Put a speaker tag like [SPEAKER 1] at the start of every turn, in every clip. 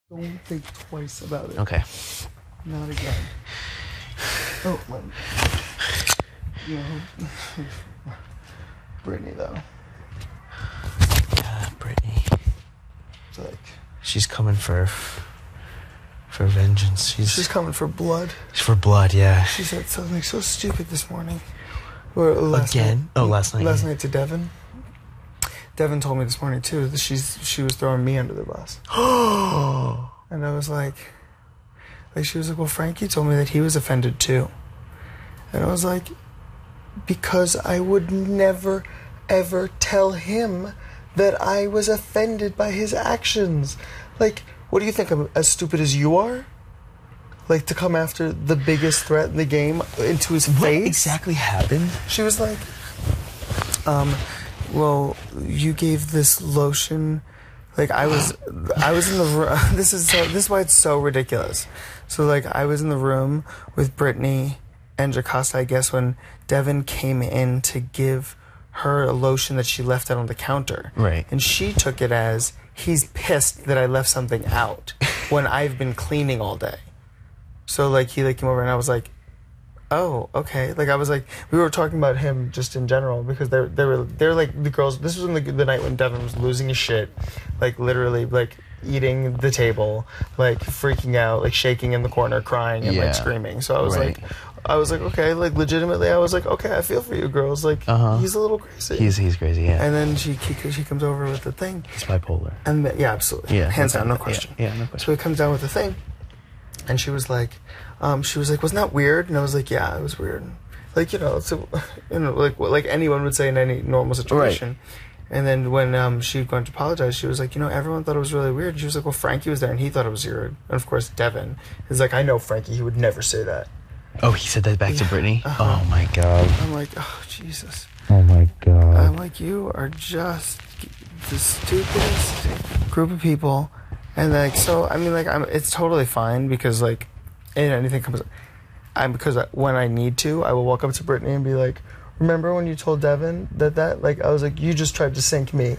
[SPEAKER 1] Don't think twice about it.
[SPEAKER 2] Okay.
[SPEAKER 1] Not again. Oh, my. You know, Britney, though.
[SPEAKER 2] Yeah, Britney.
[SPEAKER 1] It's like...
[SPEAKER 2] She's coming for vengeance.
[SPEAKER 1] She's coming for blood.
[SPEAKER 2] For blood, yeah.
[SPEAKER 1] She said something so stupid this morning. Or last
[SPEAKER 2] Again?
[SPEAKER 1] Night.
[SPEAKER 2] Oh, last night.
[SPEAKER 1] Last night to Devin. Devin told me this morning, too, that she was throwing me under the bus. And I was like, she was like, well, Frankie told me that he was offended, too. And I was like, because I would never, ever tell him that I was offended by his actions. Like, what do you think? I'm as stupid as you are? Like, to come after the biggest threat in the game into his face?
[SPEAKER 2] What exactly happened?
[SPEAKER 1] She was like, well, you gave this lotion. Like, I was in the room. This is why it's so ridiculous. So, like, I was in the room with Brittany and Jocasta, I guess, when Devin came in to give her a lotion that she left out on the counter.
[SPEAKER 2] Right.
[SPEAKER 1] And she took it as, he's pissed that I left something out when I've been cleaning all day. So, like, he, like, came over and I was like, oh, okay. Like, I was like, we were talking about him just in general because they're like the girls. This was in the night when Devin was losing his shit, like literally, like eating the table, like freaking out, like shaking in the corner, crying and like screaming. So I was like, okay, like legitimately, I was like, okay, I feel for you, girls. Like, he's a little crazy.
[SPEAKER 2] He's crazy, yeah.
[SPEAKER 1] And then she comes over with the thing.
[SPEAKER 2] He's bipolar.
[SPEAKER 1] And yeah, absolutely. Yeah, hands down, no question.
[SPEAKER 2] Yeah, no question.
[SPEAKER 1] So he comes down with the thing, and she was like, wasn't that weird? And I was like, yeah, it was weird. Like, like anyone would say in any normal situation. Right. And then when she'd gone to apologize, she was like, everyone thought it was really weird. And she was like, well, Frankie was there and he thought it was weird. And of course, Devin is like, I know Frankie, he would never say that.
[SPEAKER 2] Oh, he said that back to Britney? Oh my God.
[SPEAKER 1] I'm like, oh, Jesus.
[SPEAKER 2] Oh my God.
[SPEAKER 1] I'm like, you are just the stupidest group of people. And like, so, I mean, like, it's totally fine because, like, anything comes up. Because when I need to, I will walk up to Britney and be like, remember when you told Devin that, like, I was like, you just tried to sink me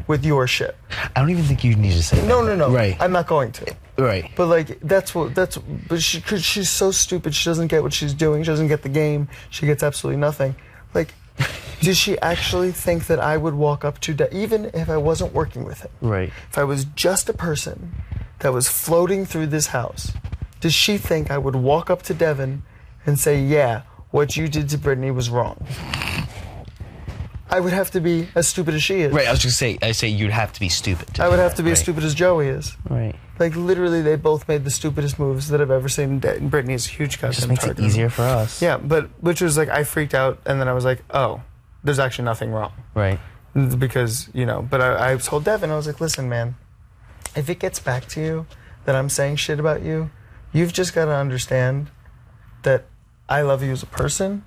[SPEAKER 1] with your shit. I don't even think you need to say that. No. Right. I'm not going to. Right. But, like, but she's so stupid. She doesn't get what she's doing. She doesn't get the game. She gets absolutely nothing. Like, does she actually think that I would walk up to, even if I wasn't working with him? Right. If I was just a person that was floating through this house, does she think I would walk up to Devin and say, yeah, what you did to Britney was wrong? I would have to be as stupid as she is. Right, I was just going to say, you'd have to be stupid. I would have to be as stupid as Joey is. Right. Like, literally, they both made the stupidest moves that I've ever seen. Britney is a huge goddamn target. It just makes it easier for us. Yeah, but, which was like, I freaked out, and then I was like, oh, there's actually nothing wrong. Right. Because, but I told Devin, I was like, listen, man, if it gets back to you that I'm saying shit about you, you've just got to understand that I love you as a person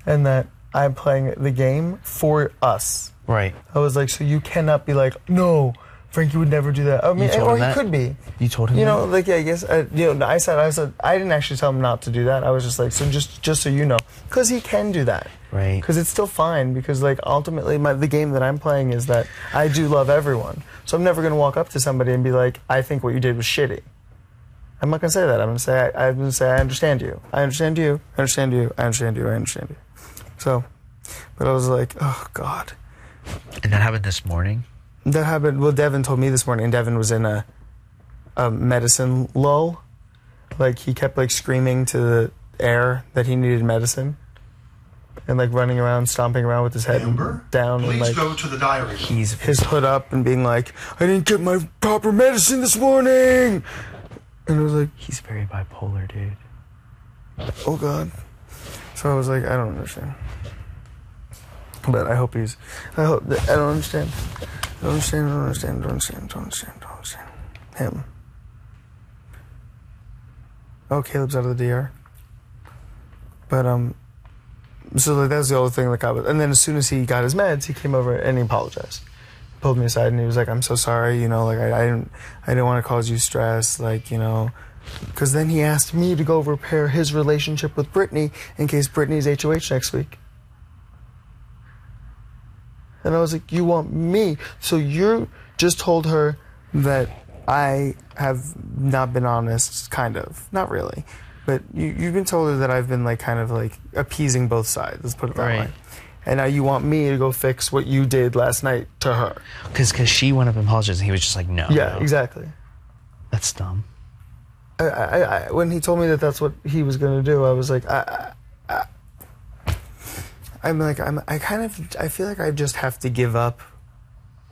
[SPEAKER 1] and that I'm playing the game for us. Right. I was like, so you cannot be like, no, Frankie would never do that. I mean, or he could be. You told him that? Like, yeah, I guess, I said, I didn't actually tell him not to do that. I was just like, so just so you know. Because he can do that. Right. Because it's still fine. Because, like, ultimately, the game that I'm playing is that I do love everyone. So I'm never going to walk up to somebody and be like, I think what you did was shitty. I'm not going to say that. I'm going to say, I understand you. I understand you. I understand you. I understand you. I understand you. So, but I was like, oh, God. And that happened this morning? That happened, well, Devin told me this morning, and Devin was in a medicine lull. Like, he kept, like, screaming to the air that he needed medicine. And, like, running around, stomping around with his head down. Please and, like, go to the diary. He's his hood up and being like, I didn't get my proper medicine this morning! And I was like, he's very bipolar, dude. Oh, God. So I was like, I don't understand. But I hope I don't understand. I don't understand. Him. Oh, Caleb's out of the DR. But, so like, that was the only thing, like, and then as soon as he got his meds, he came over and he apologized. Pulled me aside and he was like, I'm so sorry, like, I didn't want to cause you stress, like, because then he asked me to go repair his relationship with Britney in case Britney's HOH next week. And I was like, you want me? So you just told her that I have not been honest, kind of. Not really. But you've been told that I've been like kind of like appeasing both sides. Let's put it that way. And now you want me to go fix what you did last night to her.
[SPEAKER 2] Because she went up and apologized, and he was just like, no.
[SPEAKER 1] Yeah,
[SPEAKER 2] no.
[SPEAKER 1] exactly.
[SPEAKER 2] That's dumb.
[SPEAKER 1] When he told me that that's what he was going to do, I was like, I feel like I just have to give up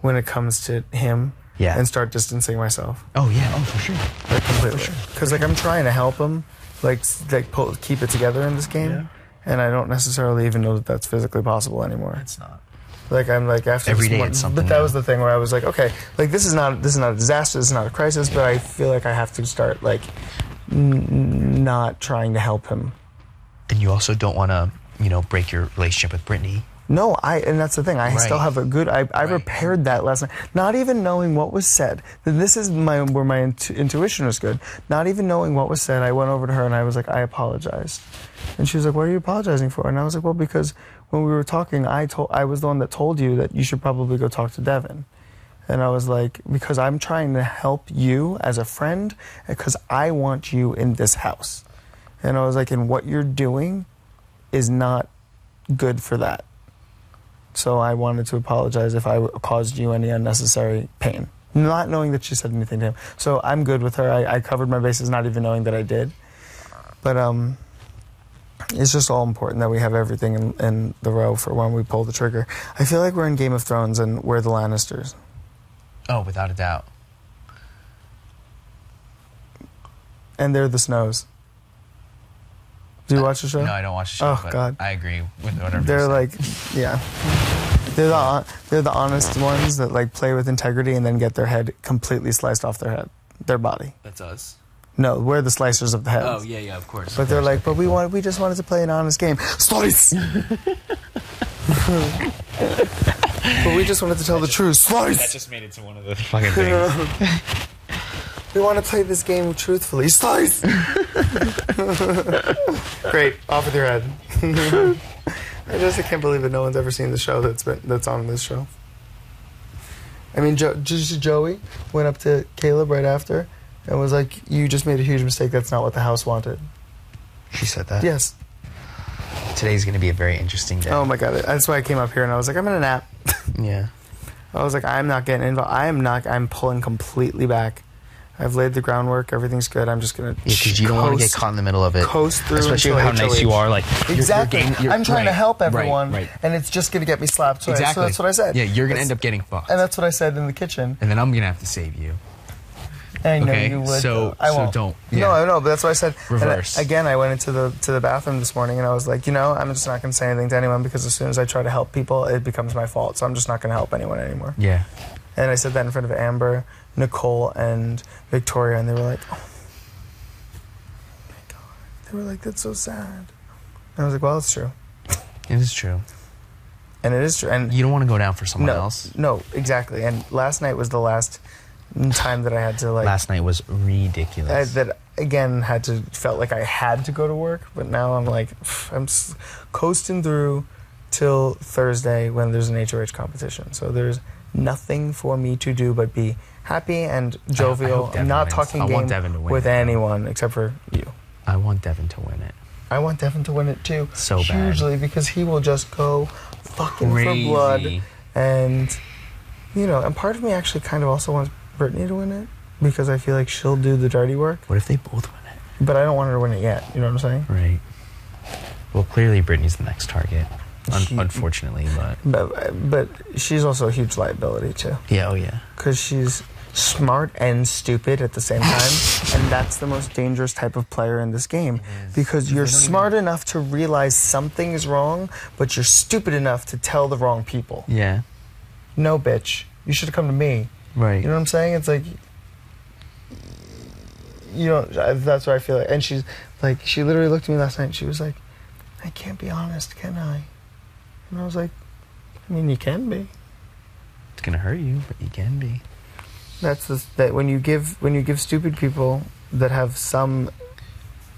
[SPEAKER 1] when it comes to him.
[SPEAKER 2] Yeah.
[SPEAKER 1] And start distancing myself.
[SPEAKER 2] Oh, yeah. Oh, for sure.
[SPEAKER 1] Like, completely. Because, like, I'm trying to help him, keep it together in this game. Yeah. And I don't necessarily even know that that's physically possible anymore.
[SPEAKER 2] It's not.
[SPEAKER 1] Like, I'm like, after
[SPEAKER 2] every day it's something.
[SPEAKER 1] But that was the thing where I was like, okay, like, this is not a disaster, this is not a crisis, but I feel like I have to start, like, not trying to help him.
[SPEAKER 2] And you also don't want to, break your relationship with Britney.
[SPEAKER 1] No, and that's the thing. I still have a good. I repaired that last night, not even knowing what was said. This is where my intuition was good. Not even knowing what was said, I went over to her and I was like, I apologized, and she was like, what are you apologizing for? And I was like, well, because when we were talking, I was the one that told you that you should probably go talk to Devin, and I was like, because I'm trying to help you as a friend, because I want you in this house, and I was like, and what you're doing is not good for that. So I wanted to apologize if I caused you any unnecessary pain. Not knowing that she said anything to him. So I'm good with her. I covered my bases not even knowing that I did. But it's just all important that we have everything in the row for when we pull the trigger. I feel like we're in Game of Thrones and we're the Lannisters.
[SPEAKER 2] Oh, without a doubt.
[SPEAKER 1] And they're the Snows. Do you watch the show?
[SPEAKER 2] No, I don't watch the show.
[SPEAKER 1] Oh, God.
[SPEAKER 2] I agree with whatever.
[SPEAKER 1] They're like, yeah. They're the honest ones that like play with integrity and then get their head completely sliced off their body.
[SPEAKER 2] That's us.
[SPEAKER 1] No, we're the slicers of the heads.
[SPEAKER 2] Oh yeah, of course.
[SPEAKER 1] But they're like, but we just wanted to play an honest game. Slice. But we just wanted to tell the truth. Slice.
[SPEAKER 2] That just made it to one of the fucking things.
[SPEAKER 1] We want to play this game truthfully. Slice! Great. Off with your head. I can't believe that no one's ever seen the show that's on this show. I mean, Joey went up to Caleb right after and was like, you just made a huge mistake. That's not what the house wanted.
[SPEAKER 2] She said that?
[SPEAKER 1] Yes.
[SPEAKER 2] Today's going to be a very interesting day.
[SPEAKER 1] Oh, my God. That's why I came up here and I was like, I'm in a nap.
[SPEAKER 2] Yeah.
[SPEAKER 1] I was like, I'm not getting involved. I'm pulling completely back. I've laid the groundwork. Everything's good. I'm just gonna.
[SPEAKER 2] Yeah, because you don't want to get caught in the middle of it.
[SPEAKER 1] Coast through.
[SPEAKER 2] Especially how nice you are. Like
[SPEAKER 1] exactly. I'm trying to help everyone,
[SPEAKER 2] right.
[SPEAKER 1] And it's just gonna get me slapped. So
[SPEAKER 2] exactly.
[SPEAKER 1] So that's what I said.
[SPEAKER 2] Yeah, you're gonna end up getting fucked.
[SPEAKER 1] And that's what I said in the kitchen.
[SPEAKER 2] And then I'm gonna have to save you.
[SPEAKER 1] I know you would.
[SPEAKER 2] So
[SPEAKER 1] I won't.
[SPEAKER 2] So don't.
[SPEAKER 1] Yeah. No, I know, but that's what I said.
[SPEAKER 2] Reverse.
[SPEAKER 1] Again, I went into the bathroom this morning and I was like, I'm just not gonna say anything to anyone because as soon as I try to help people, it becomes my fault. So I'm just not gonna help anyone anymore.
[SPEAKER 2] Yeah.
[SPEAKER 1] And I said that in front of Amber, Nicole, and Victoria, and they were like, oh my God. They were like, that's so sad. And I was like, well, it's true.
[SPEAKER 2] It is true.
[SPEAKER 1] And it is true. And
[SPEAKER 2] you don't want to go down for someone else.
[SPEAKER 1] No, exactly. And last night was the last time that I had to, like...
[SPEAKER 2] Last night was ridiculous.
[SPEAKER 1] That, again, felt like I had to go to work, but now I'm like, I'm coasting through till Thursday when there's an HOH competition. So there's nothing for me to do but be happy and jovial. I'm not talking game with anyone except for you.
[SPEAKER 2] I want Devin to win it.
[SPEAKER 1] I want Devin to win it too.
[SPEAKER 2] So bad.
[SPEAKER 1] Hugely, because he will just go fucking
[SPEAKER 2] crazy.
[SPEAKER 1] For blood. And, and part of me actually kind of also wants Britney to win it because I feel like she'll do the dirty work.
[SPEAKER 2] What if they both win it?
[SPEAKER 1] But I don't want her to win it yet. You know what I'm saying?
[SPEAKER 2] Right. Well, clearly Britney's the next target. Unfortunately,
[SPEAKER 1] but she's also a huge liability too.
[SPEAKER 2] Yeah, oh yeah.
[SPEAKER 1] Because she's smart and stupid at the same time, and that's the most dangerous type of player in this game. Because you're smart enough to realize something's wrong, but you're stupid enough to tell the wrong people.
[SPEAKER 2] Yeah.
[SPEAKER 1] No, bitch. You should have come to me.
[SPEAKER 2] Right.
[SPEAKER 1] You know what I'm saying? It's like, that's what I feel like. And she's like, she literally looked at me last night and she was like, I can't be honest, can I? And I was like, I mean, you can be.
[SPEAKER 2] It's gonna hurt you, but you can be.
[SPEAKER 1] That's that when you give stupid people that have some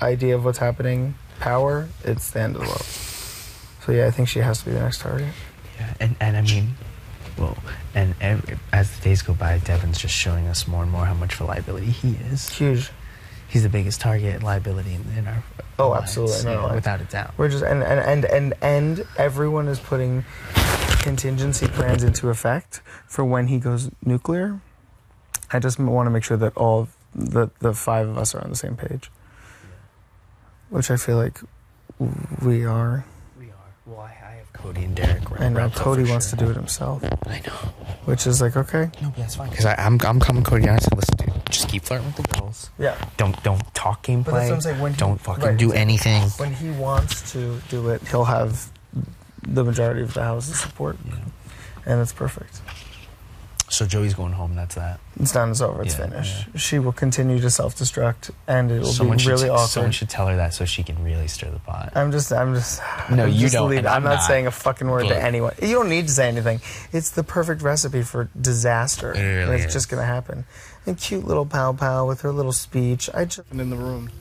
[SPEAKER 1] idea of what's happening power, it's the end of the world. So yeah, I think she has to be the next target.
[SPEAKER 2] Yeah, and I mean, Well, and as the days go by, Devin's just showing us more and more how much of a liability he is.
[SPEAKER 1] Huge.
[SPEAKER 2] He's the biggest target liability in our alliance,
[SPEAKER 1] absolutely, no,
[SPEAKER 2] without a doubt.
[SPEAKER 1] We're just and everyone is putting contingency plans into effect for when he goes nuclear. I just want to make sure that all of the 5 of us are on the same page, which I feel like we are.
[SPEAKER 2] Well, I have Cody and Derek.
[SPEAKER 1] I know Cody wants to do it himself.
[SPEAKER 2] I know.
[SPEAKER 1] Which is like, okay.
[SPEAKER 2] No, but that's fine. Because I'm coming Cody and I said, listen, dude, just keep flirting with the girls.
[SPEAKER 1] Yeah.
[SPEAKER 2] Don't talk gameplay.
[SPEAKER 1] But that's what I'm saying.
[SPEAKER 2] Don't fucking do anything.
[SPEAKER 1] When he wants to do it, he'll have the majority of the house's support.
[SPEAKER 2] Yeah.
[SPEAKER 1] And it's perfect.
[SPEAKER 2] So Joey's going home, that's that.
[SPEAKER 1] It's done, it's over, it's finished. Yeah. She will continue to self-destruct, and it will be really awkward.
[SPEAKER 2] Someone should tell her that so she can really stir the pot.
[SPEAKER 1] I'm just.
[SPEAKER 2] No, you don't.
[SPEAKER 1] I'm not saying a fucking word to anyone. You don't need to say anything. It's the perfect recipe for disaster.
[SPEAKER 2] It really
[SPEAKER 1] it's just going to happen. A cute little pow-pow with her little speech. In the room.